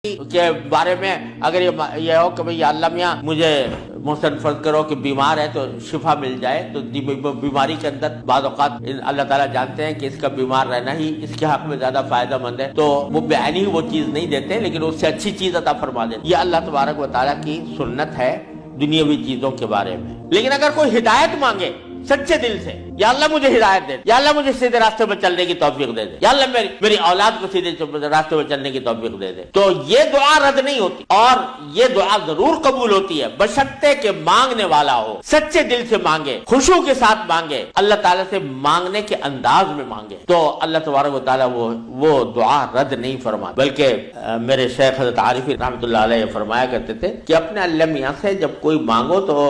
کے بارے میں اگر یہ ہو کہ بھئی یا اللہ میاں مجھے محسن فرض کرو کہ بیمار ہے تو شفا مل جائے، تو بیماری کے اندر بعض اوقات اللہ تعالیٰ جانتے ہیں کہ اس کا بیمار رہنا ہی اس کے حق میں زیادہ فائدہ مند ہے، تو وہ بعینی ہی وہ چیز نہیں دیتے لیکن اس سے اچھی چیز عطا فرما دیتے۔ یہ اللہ تبارک و تعالیٰ کی سنت ہے دنیاوی چیزوں کے بارے میں۔ لیکن اگر کوئی ہدایت مانگے سچے دل سے، یا اللہ مجھے ہدایت دے، یا اللہ مجھے سیدھے راستے پر چلنے کی توفیق دے دے، یا اللہ میری اولاد کو سیدھے راستے پر چلنے کی توفیق دے دے، تو یہ دعا رد نہیں ہوتی، اور یہ دعا ضرور قبول ہوتی ہے بشرطے کہ مانگنے والا ہو، سچے دل سے مانگے، خشوع کے ساتھ مانگے، اللہ تعالیٰ سے مانگنے کے انداز میں مانگے، تو اللہ تبارک و تعالیٰ وہ دعا رد نہیں فرماتا۔ بلکہ میرے شیخ حضرت عارفی رحمۃ اللہ علیہ فرمایا کرتے تھے کہ اپنے اللہ میاں سے جب کوئی مانگو تو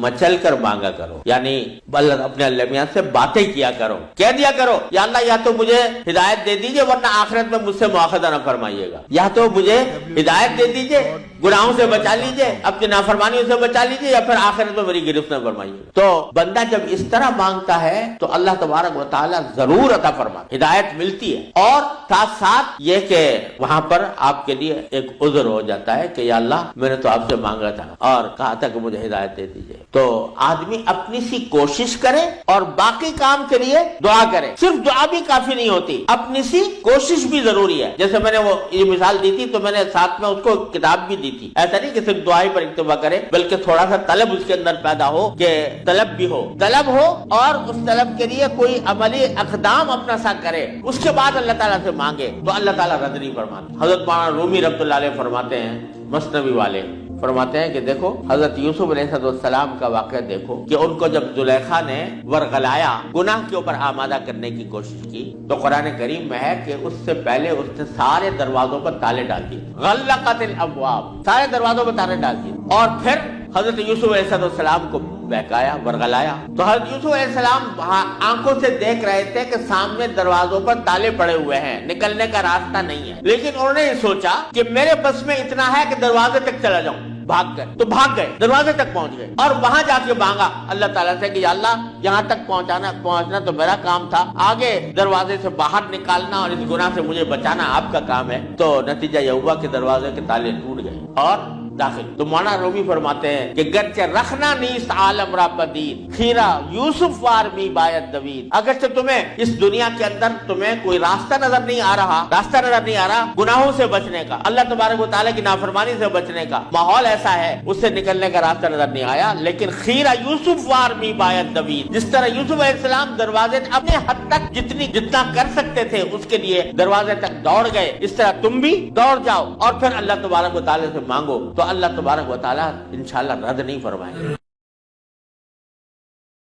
مچل کر مانگا کرو، یعنی اپنے اللہ میاں سے باتیں کیا کرو، کہہ دیا کرو یا اللہ یا تو مجھے ہدایت دے دیجئے ورنہ آخرت میں مجھ سے مواخذہ نہ فرمائیے گا، یا تو مجھے ہدایت دے دیجئے، گناہوں سے بچا لیجئے، اپنی نافرمانیوں سے بچا لیجئے، یا پھر آخرت میں میری گرفت نہ فرمائیے گا۔ تو بندہ جب اس طرح مانگتا ہے تو اللہ تبارک و تعالیٰ ضرور عطا فرماتا، ہدایت ملتی ہے، اور ساتھ ساتھ یہ کہ وہاں پر آپ کے لیے ایک عذر ہو جاتا ہے کہ یا اللہ میں نے تو آپ سے مانگا تھا اور کہا تھا کہ مجھے ہدایت دے دیجئے۔ تو آدمی اپنی سی کوشش کرے اور باقی کام کے لیے دعا کرے، صرف دعا بھی کافی نہیں ہوتی، اپنی سی کوشش بھی ضروری ہے۔ جیسے میں نے وہ یہ مثال دی تھی تو میں نے ساتھ میں اس کو کتاب بھی دی تھی، ایسا نہیں کہ صرف دعا ہی پر اکتفا کرے بلکہ تھوڑا سا طلب اس کے اندر پیدا ہو، کہ طلب بھی ہو اور اس طلب کے لیے کوئی عملی اقدام اپنا سا کرے، اس کے بعد اللہ تعالیٰ سے مانگے تو اللہ تعالیٰ رد نہیں فرماتا۔ حضرت مولانا رومی رحمۃ اللہ علیہ فرماتے ہیں، مثنوی والے فرماتے ہیں کہ دیکھو حضرت یوسف علیہ السلام کا واقعہ دیکھو کہ ان کو جب زلیخا نے ورغلایا، گناہ کے اوپر آمادہ کرنے کی کوشش کی، تو قرآن کریم میں ہے کہ اس سے پہلے اس نے سارے دروازوں پر تالے ڈال دیے، غلقت الابواب، سارے دروازوں پر تالے ڈال دیے، اور پھر حضرت یوسف علیہ السلام کو بہکایا، ورغلایا۔ تو حضرت یوسف علیہ السلام آنکھوں سے دیکھ رہے تھے کہ سامنے دروازوں پر تالے پڑے ہوئے ہیں، نکلنے کا راستہ نہیں ہے، لیکن انہوں نے یہ سوچا کہ میرے بس میں اتنا ہے کہ دروازے تک چلا جاؤں، بھاگ گئے، دروازے تک پہنچ گئے، اور وہاں جا کے مانگا اللہ تعالیٰ سے کہ یا اللہ یہاں تک پہنچنا تو میرا کام تھا، آگے دروازے سے باہر نکالنا اور اس گناہ سے مجھے بچانا آپ کا کام ہے۔ تو نتیجہ یہ ہوا کہ دروازے کے تالے ٹوٹ گئے اور داخل۔ تو مولانا رومی فرماتے ہیں کہ گرچہ رکھنا نیست عالم را پدید، خیرہ یوسف وار می باید دوید، اگرچہ تمہیں اس دنیا کے اندر تمہیں کوئی راستہ نظر نہیں آ رہا گناہوں سے بچنے کا، اللہ تبارک و تعالیٰ کی نافرمانی سے بچنے کا ماحول ایسا ہے، اس سے نکلنے کا راستہ نظر نہیں آیا، لیکن خیرہ یوسف وار می باید دوید، جس طرح یوسف علیہ السلام دروازے اپنے حد تک جتنا کر سکتے تھے اس کے لیے دروازے تک دوڑ گئے، اس طرح تم بھی دوڑ جاؤ اور پھر اللہ تبارک و تعالیٰ سے مانگو، تو اللہ تبارک و تعالیٰ انشاءاللہ رد نہیں فرمائے گا۔